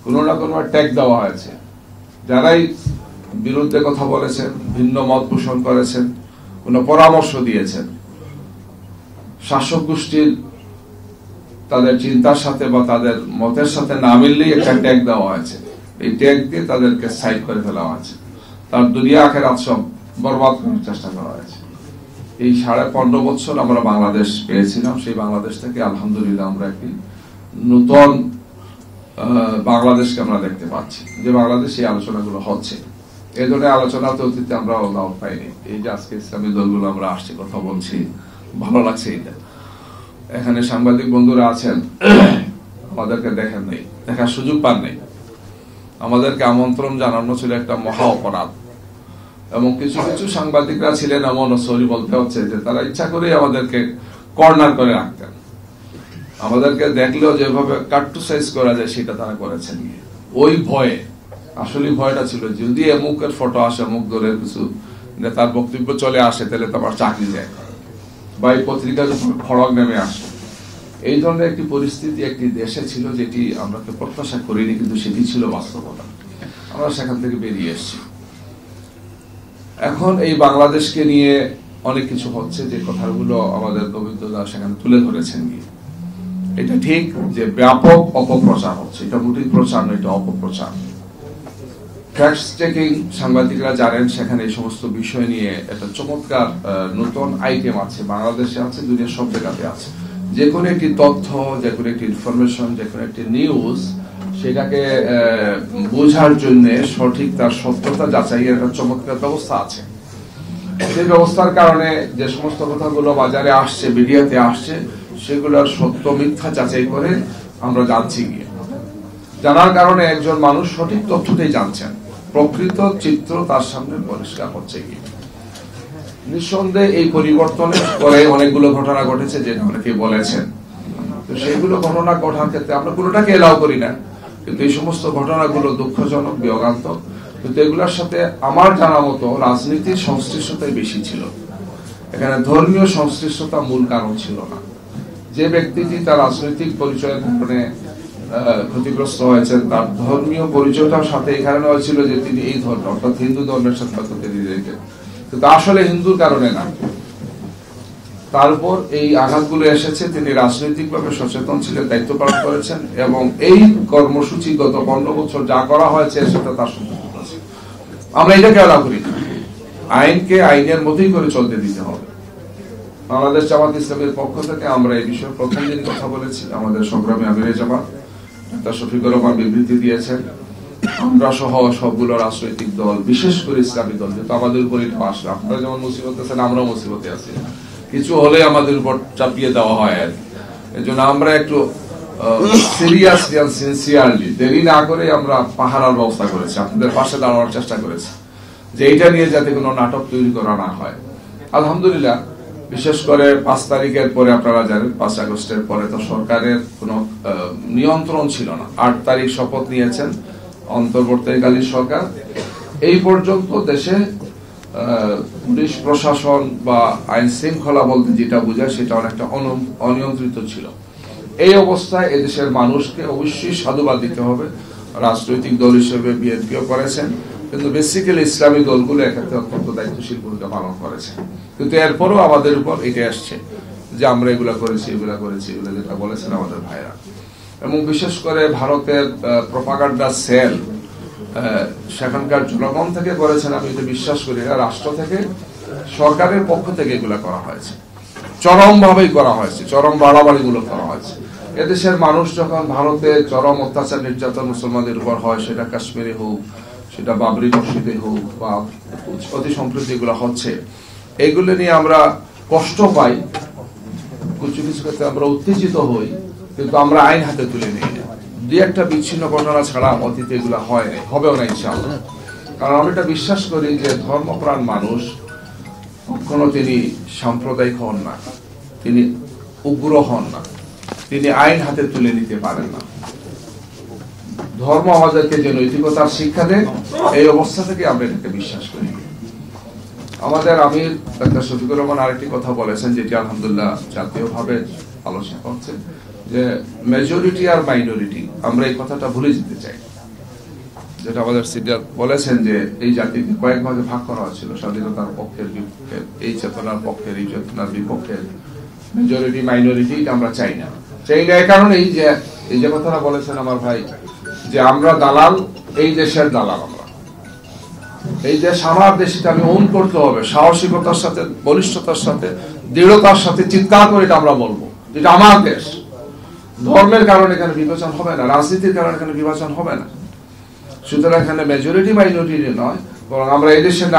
কোনো না কোনো ট্যাগ দেওয়া হয়েছে। যারাই বিরুদ্ধে কথা বলেছেন, ভিন্ন মত পোষণ করেছেন, কোন পরামর্শ দিয়েছেন, শাসক গোষ্ঠীর তাদের চিন্তার সাথে বা তাদের মতের সাথে না মিললেই একটা ট্যাগ দেওয়া হয়েছে। এই ট্যাগ দিয়ে তাদেরকে সাইড করে ফেলা হয়েছে, তার দুনিয়া আখিরাত সব বরবাদ করার চেষ্টা করা হয়েছে। এই 15.5 বছর আমরা বাংলাদেশ পেয়েছিলাম, সেই বাংলাদেশ থেকে আলহামদুলিল্লাহ আমরা একটি নতুন বাংলাদেশকে আমরা দেখতে পাচ্ছি, যে বাংলাদেশ এই আলোচনাগুলো হচ্ছে। এই ধরনের আলোচনা তো অতীতে আমরা লাভ পাইনি। এই যে আজকে ইসলামী দলগুলো আমরা আসছি, কথা বলছি, ভালো লাগছে। এটা এখানে সাংবাদিক বন্ধুরা আছেন, আমাদেরকে দেখেন নাই, দেখার সুযোগ পান নাই। আমাদেরকে আমন্ত্রণ জানানো ছিল একটা মহা অপরাধ, এবং কিছু কিছু সাংবাদিকরা ছিলেন এমন, সরি বলতে হচ্ছে, যে তারা ইচ্ছা করে আমাদেরকে কর্নার করে রাখতেন। আমাদেরকে দেখলেও যেভাবে কার্টুসাইজ করা যায় সেটা তারা করেছেন। ওই ভয়ে, আসলে ভয়টা ছিল যদি এমুকের ফটো আসে, অমুক দলের কিছু নেতার বক্তব্য চলে আসে, তাহলে তো আমার চাকরি যায়, বা এই পত্রিকার উপর খড়গ নেমে আসে। এই ধরনের একটি পরিস্থিতি একটি দেশে ছিল, যেটি আমরা প্রত্যাশা করিনি, কিন্তু সেটি ছিল বাস্তবতা। আমরা সেখান থেকে বেরিয়ে এসেছি। এখন এই বাংলাদেশকে নিয়ে অনেক কিছু হচ্ছে, যে কথাগুলো আমাদের গোবিন্দদা সেখানে তুলে ধরেছেন। এটা ঠিক যে ব্যাপক অপপ্রচার হচ্ছে, এটা মোটেই প্রচার নয়, এটা অপপ্রচার। ফ্যাক্ট চেকিং সাংবাদিকরা জানেন, সেখানে এই সমস্ত বিষয় নিয়ে একটা চমৎকার নতুন আইটেম আছে, বাংলাদেশে আছে, দুনিয়ার সব জায়গাতে আছে। যে কোনো একটি তথ্য, যে কোনো একটি ইনফরমেশন, যে কোনো একটি নিউজ, সেটাকে বোঝার জন্য সঠিক তার সত্যতা যাচাইয়ের একটা চমৎকার ব্যবস্থা আছে। সেই ব্যবস্থার কারণে যে সমস্ত কথাগুলো বাজারে আসছে, মিডিয়াতে আসছে, সেগুলোর সত্য মিথ্যা যাচাই করে আমরা জানছি। গিয়ে জানার কারণে একজন মানুষ সঠিক তথ্যটাই জানছেন, প্রকৃত চিত্র তার সামনে পরিষ্কার হচ্ছে। গিয়ে নিঃসন্দেহে এই পরিবর্তনের পরে অনেকগুলো ঘটনা ঘটেছে, যেটা অনেকে বলেছেন। তো সেগুলো ঘটনা ঘটার ক্ষেত্রে আমরা কোনোটাকে এলাও করি না, কিন্তু এই সমস্ত ঘটনাগুলো দুঃখজনক, বিয়োগান্তক। কিন্তু এগুলোর সাথে আমার জানা মতো রাজনীতির সংশ্লিষ্টতাই বেশি ছিল, এখানে ধর্মীয় সংশ্লিষ্টতা মূল কারণ ছিল না। যে ব্যক্তিটি তার রাজনৈতিক পরিচয়ের কারণে ক্ষতিগ্রস্ত হয়েছেন, তার ধর্মীয় পরিচয়টার সাথে এই কারণে হয়েছিল যে তিনি এই ধর্ম, অর্থাৎ হিন্দু ধর্মের সাথে কিন্তু আসলে হিন্দুর কারণে না। তার উপর এই আঘাতগুলো এসেছে, তিনি রাজনৈতিকভাবে সচেতন ছিলেন, দায়িত্ব পালন করেছেন, এবং এই কর্মসূচি গত 15 বছর যা করা হয়েছে সেটা তার সুযোগ আছে। আমরা এটাকে আলাদা করি না, আইনকে আইনের মতোই করে চলতে দিতে হবে। বাংলাদেশ জামাত ইসলামের পক্ষ থেকে আমরা এই বিষয়ে প্রথম দিন কথা বলেছি। আমাদের সংগ্রামী আমিরে জামাত ডক্টর শফিকুর রহমান বিবৃতি দিয়েছেন। আমরা সহ সবগুলো রাজনৈতিক দল, বিশেষ করে ইসলামী দল, যেহেতু আমাদের উপর এটা আসলে, আপনারা যেমন মুসিবতে আছেন, আমরাও মুসিবতে আছি, কিছু হলে আমাদের উপর চাপিয়ে দেওয়া হয়। আর এই জন্য আমরা একটু সিরিয়াসলি আর সিনসিয়ারলি দেরি না করে আমরা পাহারার ব্যবস্থা করেছি, আপনাদের পাশে দাঁড়ানোর চেষ্টা করেছি, যে এইটা নিয়ে যাতে কোনো নাটক তৈরি করা না হয়। আলহামদুলিল্লাহ, বিশেষ করে 5 তারিখের পরে, আপনারা জানেন 5 আগস্টের পরে তো সরকারের কোনো নিয়ন্ত্রণ ছিল না। 8 তারিখ শপথ নিয়েছেন অন্তর্বর্তীকালীন সরকার। এই পর্যন্ত দেশে পুলিশ প্রশাসন বা আইন শৃঙ্খলা বলতে যেটা বোঝায়, সেটা অনেকটা অনিয়ন্ত্রিত ছিল। এই অবস্থায় এদেশের মানুষকে অবশ্যই সাধুবাদ দিতে হবে। রাজনৈতিক দল হিসেবে বিএনপিও করেছেন, কিন্তু বেসিক্যালি ইসলামী দলগুলো এক্ষেত্রে অত্যন্ত দায়িত্বশীল ভূমিকা পালন করেছে। কিন্তু এরপরও আমাদের উপর এটা আসছে যে আমরা এগুলা করেছি, এগুলা করেছি, এগুলো যেটা বলেছেন আমাদের ভাইরা। এবং বিশেষ করে ভারতের প্রপাগান্ডা সেল সেখানকার জনগণ থেকে করেছেন, আমি এটা বিশ্বাস করি না। রাষ্ট্র থেকে, সরকারের পক্ষ থেকে এগুলা করা হয়েছে, চরম ভাবেই করা হয়েছে, চরম বাড়াবাড়ি গুলো করা হয়েছে। এদেশের মানুষ যখন ভারতে চরম অত্যাচার নির্যাতন মুসলমানদের উপর হয়, সেটা কাশ্মীরে হোক, সেটা বাবরি মসজিদে হোক, বা অতি সম্প্রতি এগুলো হচ্ছে, এগুলো নিয়ে আমরা কষ্ট পাই, কিছু কিছু ক্ষেত্রে আমরা উত্তেজিত হই, কিন্তু আমরা আইন হাতে তুলে নিই না। দুই একটা বিচ্ছিন্ন ঘটনা ছাড়া অতীতে এগুলো হয় নাই, হবেও না ইনশাআল্লাহ। কারণ আমি এটা বিশ্বাস করি যে ধর্মপ্রাণ মানুষ কখনো তিনি সাম্প্রদায়িক হন না, তিনি উগ্র হন না, তিনি আইন হাতে তুলে নিতে পারেন না। ধর্ম আমাদেরকে যে নৈতিকতার শিক্ষা দেয়, এই অবস্থা থেকে আমরা এটাকে বিশ্বাস করি। আমাদের আমির ডক্টর শফিকুর রহমান আরেকটি কথা বলেছেন, যেটি আলহামদুলিল্লাহ জাতীয়ভাবে আলোচনা হচ্ছে, যে মেজরিটি আর মাইনরিটি, আমরা এই কথাটা ভুলে যেতে চাই। যেটা আমাদের সিনিয়র বলেছেন যে এই জাতিকে কয়েক ভাগে ভাগ করা হয়েছিল, স্বাধীনতার পক্ষের বিপক্ষের, এই চেতনার পক্ষের, এই চেতনার বিপক্ষের, মেজরিটি মাইনরিটি আমরা চাই না। চাই না এই কারণেই যে এই যে কথাটা বলেছেন আমার ভাই, যে আমরা দালাল, এই দেশের দালাল আমরা, এই দেশ আমার দেশ, এটা আমি ওন করতে হবে সাহসিকতার সাথে, বলিষ্ঠতার সাথে, দৃঢ়তার সাথে চিৎকার করে এটা আমরা বলবো, এটা আমার দেশ। ধর্মের কারণে এখানে বিভাজন হবে না, রাজনীতির কারণে এখানে বিভাজন হবে না। সুতরাং এখানে মেজরিটি মাইনরিটি নয়, বরং আমরা এই দেশের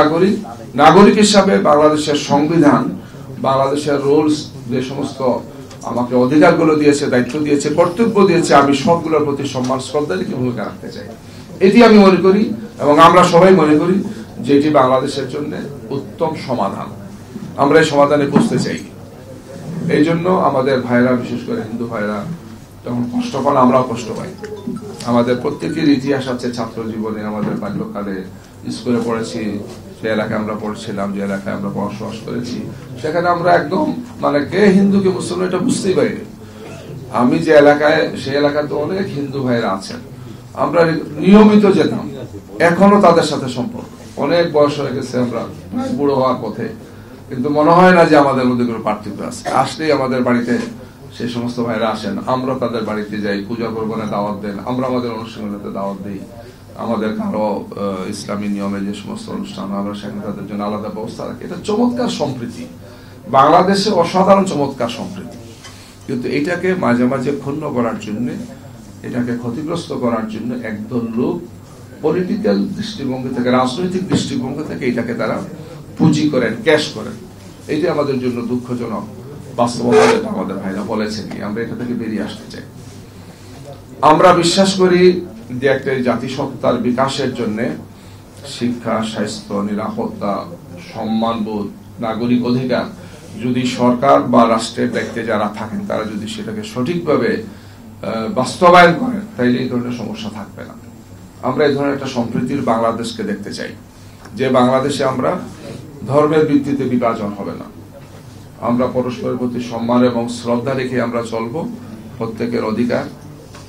নাগরিক হিসাবে বাংলাদেশের সংবিধান, বাংলাদেশের রুলস, যে সমস্ত আমাকে অধিকারগুলো দিয়েছে, দায়িত্ব দিয়েছে, কর্তব্য দিয়েছে, আমি সবগুলোর প্রতি সম্মান শ্রদ্ধা রেখে ভূমিকা রাখতে চাই। এটি আমি মনে করি এবং আমরা সবাই মনে করি যে এটি বাংলাদেশের জন্য উত্তম সমাধান। আমরা এই সমাধানে বুঝতে চাই। এই জন্য আমাদের ভাইরা, বিশেষ করে হিন্দু ভাইরা যখন কষ্ট পান, আমরাও কষ্ট পাই। আমাদের প্রত্যেকের ইতিহাস আছে ছাত্র জীবনে, আমাদের বাল্যকালে স্কুলে পড়েছি, যে এলাকায় আমরা পড়ছিলাম, যে এলাকায় আমরা বসবাস করেছি, সেখানে আমরা একদম মানে কে হিন্দু কে মুসলমান এটা বুঝতেই পারি। আমি যে এলাকায়, সেই এলাকায় তো অনেক হিন্দু ভাইরা আছেন, আমরা নিয়মিত যেতাম, এখনো তাদের সাথে সম্পর্ক, অনেক বয়স হয়ে গেছে, আমরা বুড়ো হওয়ার পথে, কিন্তু মনে হয় না যে আমাদের মধ্যে কোনো পার্থক্য আছে। আসলেই আমাদের বাড়িতে সেই সমস্ত ভাইরা আসেন, আমরা তাদের বাড়িতে যাই, পূজা পর্বণে দাওয়াত দেন, আমরা আমাদের অনুষ্ঠানগুলোতে দাওয়াত দিই। আমাদের কারো ইসলামী নিয়মে যে সমস্ত অনুষ্ঠান, আমরা সেখানে তাদের জন্য আলাদা ব্যবস্থা রাখি। এটা চমৎকার সম্প্রীতি, বাংলাদেশে অসাধারণ চমৎকার সম্প্রীতি। কিন্তু এটাকে মাঝে মাঝে ক্ষুণ্ণ করার জন্য, এটাকে ক্ষতিগ্রস্ত করার জন্য একদল লোক পলিটিক্যাল দৃষ্টিভঙ্গি থেকে, রাজনৈতিক দৃষ্টিভঙ্গি থেকে এটাকে তারা পুঁজি করেন, ক্যাশ করেন। এইটা আমাদের জন্য দুঃখজনক বাস্তবতা, যেটা আমাদের ভাইরা বলেছেন। আমরা এটা থেকে বেরিয়ে আসতে চাই। আমরা বিশ্বাস করি যে একটা জাতিসত্তার বিকাশের জন্য শিক্ষা, স্বাস্থ্য, নিরাপত্তা, সম্মানবোধ, নাগরিক অধিকার যদি সরকার বা রাষ্ট্রের দায়িত্বে যারা থাকেন তারা যদি সেটাকে সঠিকভাবে বাস্তবায়ন করেন, তাইলে এই ধরনের সমস্যা থাকবে না। আমরা এই ধরনের একটা সম্প্রীতির বাংলাদেশকে দেখতে চাই, যে বাংলাদেশে আমরা ধর্মের ভিত্তিতে বিভাজন হবে না, আমরা পরস্পরের প্রতি সম্মান এবং শ্রদ্ধা রেখে আমরা চলবো। প্রত্যেকের অধিকার,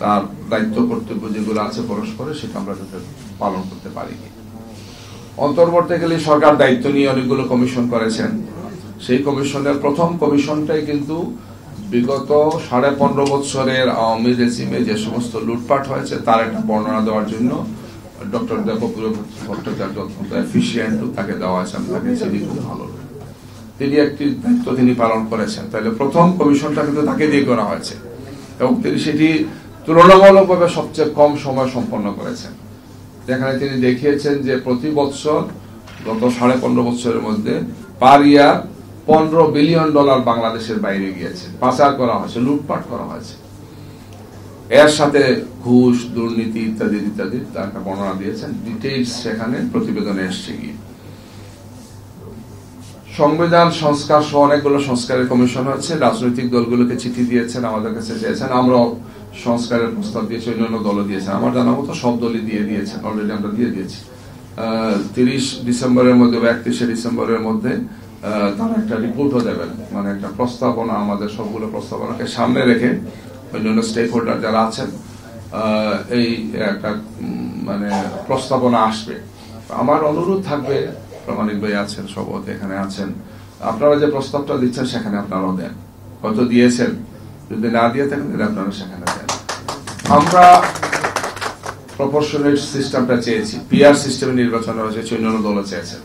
তার দায়িত্ব, কর্তব্য যেগুলো আছে পরস্পরে, সেটা আমরা যাতে পালন করতে পারি। অন্তর্বর্তীকালীন সরকার দায়িত্ব নিয়ে অনেকগুলো কমিশন করেছেন। সেই কমিশনের প্রথম কমিশনটাই কিন্তু বিগত 15.5 বছরের আওয়ামী রেজিমে যে সমস্ত লুটপাট হয়েছে তার একটা বর্ণনা দেওয়ার জন্য ডক্টর দেবপ্রিয় ভট্টাচার্য অত্যন্ত এফিশিয়েন্ট, তাকে দেওয়া আছে। আমি তাকে চিনি খুব ভালো, তিনি একটি দায়িত্ব তিনি পালন করেছেন। তাহলে প্রথম কমিশনটা কিন্তু তাকে দিয়ে করা হয়েছে এবং তিনি সেটি তুলনামূলকভাবে সবচেয়ে কম সময় সম্পন্ন করেছেন, যেখানে তিনি দেখিয়েছেন যে প্রতি বছর গত 15.5 বছরের মধ্যে পার ইয়ার $15 বিলিয়ন বাংলাদেশের বাইরে গিয়েছে, পাচার করা হয়েছে, লুটপাট করা হয়েছে। এর সাথে ঘুষ, দুর্নীতি ইত্যাদি ইত্যাদি তার একটা বর্ণনা দিয়েছেন, ডিটেইলস সেখানে প্রতিবেদনে এসছে। গিয়ে সংবিধান সংস্কার সহ অনেকগুলো সংস্কারের কমিশন হচ্ছে, রাজনৈতিক দলগুলোকে চিঠি দিয়েছেন, আমাদের কাছে চেয়েছেন, আমরাও সংস্কারের প্রস্তাব দিয়েছি, অন্যান্য দলও দিয়েছেন। আমার জানা মতো সব দলই দিয়ে দিয়েছেন, অলরেডি আমরা দিয়ে দিয়েছি। 30 ডিসেম্বরের মধ্যে বা 31 ডিসেম্বরের মধ্যে তারা একটা রিপোর্টও দেবেন, মানে একটা প্রস্তাবনা, আমাদের সবগুলো প্রস্তাবনাকে সামনে রেখে অন্যান্য স্টেক হোল্ডার যারা আছেন, এই একটা মানে প্রস্তাবনা আসবে। আমার অনুরোধ থাকবে, প্রামাণিক ভাই আছেন, সবত এখানে আছেন, আপনারা যে প্রস্তাবটা দিচ্ছেন সেখানে আপনারাও দেন, হয়তো দিয়েছেন, যদি না দিয়ে থাকেন আপনারা সেখানে দেন। আমরা প্রপোর্শনেট সিস্টেমটা চেয়েছি, পিআর সিস্টেমে নির্বাচন হয়েছে, অন্যান্য দল চেয়েছেন,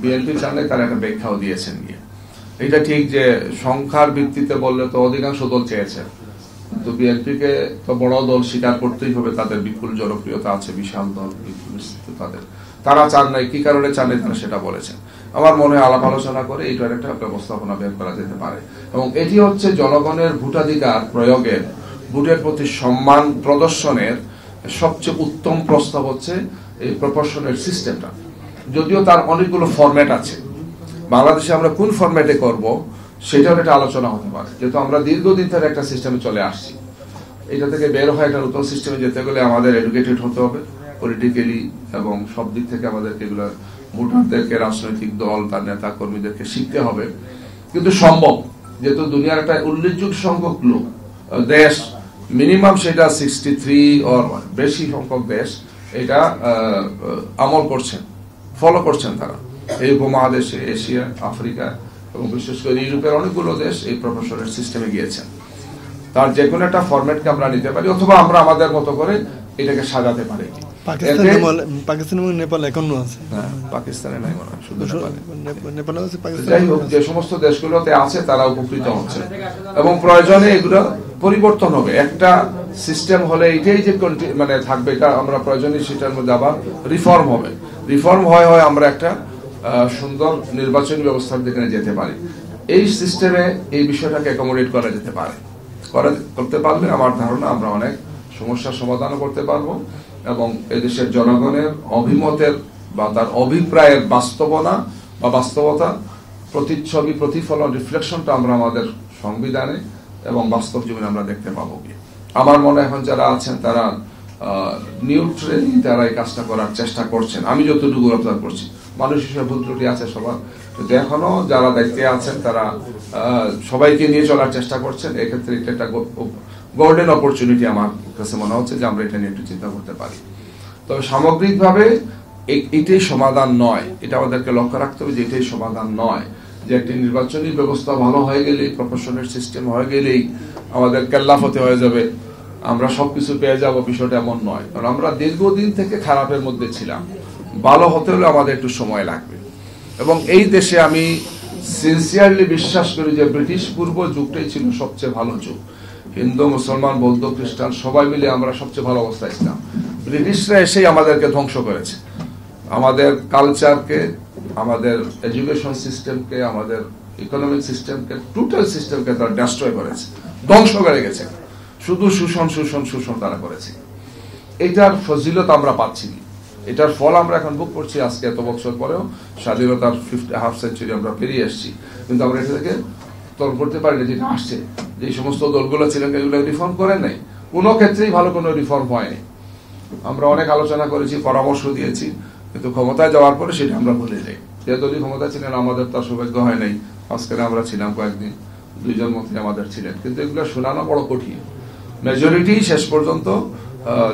বিএনপি চাইলে তারা একটা ব্যাখ্যাও দিয়েছেন। গিয়ে এটা ঠিক যে সংখ্যার ভিত্তিতে বললে তো অধিকাংশ দল চেয়েছেন, কিন্তু বিএনপিকে তো বড় দল স্বীকার করতেই হবে, তাদের বিপুল জনপ্রিয়তা আছে, বিশাল দল, বিপুল তাদের, তারা চান নাই, কি কারণে চান নাই তারা সেটা বলেছেন। আমার মনে হয় আলাপ আলোচনা করে এইটার একটা ব্যবস্থাপনা বের করা যেতে পারে এবং এটি হচ্ছে জনগণের ভোটাধিকার প্রয়োগের, ভোটের প্রতি সম্মান প্রদর্শনের সবচেয়ে উত্তম প্রস্তাব হচ্ছে এই প্রপোর্শনেট সিস্টেমটা। যদিও তার অনেকগুলো ফরম্যাট আছে, বাংলাদেশে আমরা কোন ফরম্যাটে করব সেটাও একটা আলোচনা হতে পারে, যেহেতু আমরা দীর্ঘদিন ধরে একটা সিস্টেমে চলে আসছি। এটা থেকে বের হয়ে একটা নতুন সিস্টেমে যেতে গেলে আমাদের এডুকেটেড হতে হবে পলিটিক্যালি, এবং সব দিক থেকে আমাদের এগুলো ভোটারদেরকে, রাজনৈতিক দল, তার নেতা কর্মীদেরকে শিখতে হবে। কিন্তু সম্ভব, যেহেতু দুনিয়ার একটা উল্লেখযোগ্য সংখ্যক লোক দেশ, মিনিমাম সেটা 63 অর বেশি সংখ্যক দেশ এটা আমল করছেন, ফলো করছেন তারা। এই উপমহাদেশে, এশিয়া, আফ্রিকা এবং বিশেষ করে ইউরোপের অনেকগুলো দেশ এই প্রফেশনের সিস্টেমে গিয়েছেন। তার যে কোনো একটা ফরম্যাটকে আমরা নিতে পারি, অথবা আমরা আমাদের মতো করে এটাকে সাজাতে পারি। পাকিস্তান এবং নেপাল এখনো আছে, পাকিস্তানে নাই মনে হয়, শুধু নেপালে আছে। যাই হোক, যে সমস্ত দেশগুলোতে আছে তারা উপকৃত হচ্ছে এবং প্রয়োজনে এগুলো পরিবর্তন হবে। একটা সিস্টেম হলে এটাই যে মানে থাকবে, এটা আমরা প্রয়োজনে সেটার মধ্যে আবার রিফর্ম হবে। রিফর্ম হয় আমরা একটা সুন্দর নির্বাচনী ব্যবস্থার দিকে যেতে পারি। এই সিস্টেমে এই বিষয়টাকে অ্যাকোমোডেট করা যেতে পারে। করতে পারলে আমার ধারণা আমরা অনেক সমস্যার সমাধানও করতে পারবো এবং এদেশের জনগণের অভিমতের বা তার অভিপ্রায়ের বাস্তবতা প্রতিচ্ছবি, প্রতিফলন, রিফ্লেকশনটা আমরা আমাদের সংবিধানে এবং বাস্তব জীবনে আমরা দেখতে পাবো। আমার মনে এখন যারা আছেন তারা নিউট্রালি তারা এই কাজটা করার চেষ্টা করছেন, আমি যতটুকু অবজার্ভ করছি। মানুষ হিসেবে ভুল ত্রুটি আছে সবার, কিন্তু এখনো যারা দায়িত্বে আছেন তারা সবাইকে নিয়ে চলার চেষ্টা করছেন। এক্ষেত্রে এটা একটা গোল্ডেন অপরচুনিটি আমার কাছে মনে হচ্ছে যে আমরা এটা নিয়ে একটু চিন্তা করতে পারি। তবে সামগ্রিকভাবে এটাই সমাধান নয়, এটা আমাদেরকে লক্ষ্য রাখতে হবে যে এটাই সমাধান নয় যে একটি নির্বাচনী ব্যবস্থা ভালো হয়ে গেলেই, প্রফেশনের সিস্টেম হয়ে গেলেই আমাদের কেল্লাফতে হয়ে যাবে, আমরা সবকিছু পেয়ে যাব, বিষয়টা এমন নয়। কারণ আমরা দীর্ঘদিন থেকে খারাপের মধ্যে ছিলাম, ভালো হতে হলে আমাদের একটু সময় লাগবে। এবং এই দেশে আমি সিনসিয়ারলি বিশ্বাস করি যে ব্রিটিশ পূর্ব যুগটাই ছিল সবচেয়ে ভালো যুগ। হিন্দু, মুসলমান, বৌদ্ধ, খ্রিস্টান সবাই মিলে আমরা সবচেয়ে ভালো অবস্থায় ছিলাম। ব্রিটিশরা এসেই আমাদেরকে ধ্বংস করেছে, আমাদের কালচারকে, আমাদের এডুকেশন সিস্টেমকে, আমাদের ইকোনমিক সিস্টেমকে, টোটাল সিস্টেমকে তারা ডেস্ট্রয় করেছে, ধ্বংস করে গেছে। শুধু শোষণ তারা করেছে। এটার ফজিলত আমরা পাচ্ছি, এটার ফল আমরা এখন ভোগ করছি। আজকে এত বছর পরেও স্বাধীনতার হাফ সেঞ্চুরি আমরা পেরিয়ে আসছি, কিন্তু আমরা এটা থেকে তর্ক করতে পারি না যেটা আসছে। যে সমস্ত দলগুলো ছিলেন এগুলো রিফর্ম করেন নাই, কোনো ক্ষেত্রেই ভালো কোনো রিফর্ম হয়নি। আমরা অনেক আলোচনা করেছি, পরামর্শ দিয়েছি, কিন্তু ক্ষমতায় যাওয়ার পরে সেটা আমরা ভুলে যাই। যে দলই ক্ষমতা ছিলেন আমাদের তার সৌভাগ্য হয় নাই। আজকে আমরা ছিলাম কয়েকদিন, 2 জন মন্ত্রী আমাদের ছিলেন, কিন্তু এগুলো শোনানো বড় কঠিন। মেজরিটি শেষ পর্যন্ত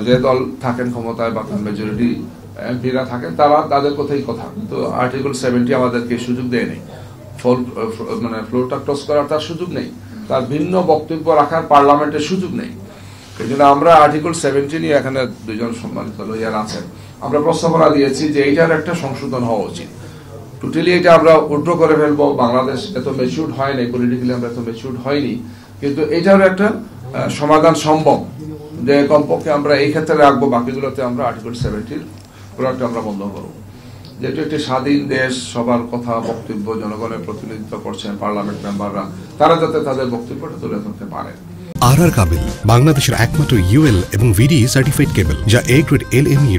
যে দল থাকেন ক্ষমতায় বা তার মেজরিটি এমপিরা থাকেন তারা তাদের কথাই কথা, কিন্তু আর্টিকেল 70 আমাদেরকে সুযোগ দেয় নেই, মানে ফ্লোরটা ক্রস করার তার সুযোগ নেই, তার ভিন্ন বক্তব্য রাখার পার্লামেন্টের সুযোগ নেই। এই জন্য আমরা আর্টিকেল 70 নিয়ে এখানে 2 জন সম্মানিত লয়ার আছেন, আমরা প্রস্তাবনা দিয়েছি যে এইটার একটা সংশোধন হওয়া উচিত। টোটালি এটা আমরা উড্র করে ফেলবো। বাংলাদেশ এত ম্যাচিউরড হয় নাই, পলিটিক্যালি আমরা এত ম্যাচিউরড হয়নি, কিন্তু এটারও একটা সমাধান সম্ভব যে কমপক্ষে আমরা এই ক্ষেত্রে রাখবো, বাকিগুলোতে আমরা আর্টিকেল 70 প্রয়োগটা আমরা বন্ধ করবো। যেহেতু একটি স্বাধীন দেশ, সবার কথা বক্তব্য জনগণের প্রতিনিধিত্ব করছেন পার্লামেন্ট মেম্বাররা, তারা যাতে তাদের বক্তব্যটা তুলে ধরতে পারে। আর কাবিল বাংলাদেশের একমাত্র UL এবং VD সার্টিফাইড কেবল, যা A গ্রেড LME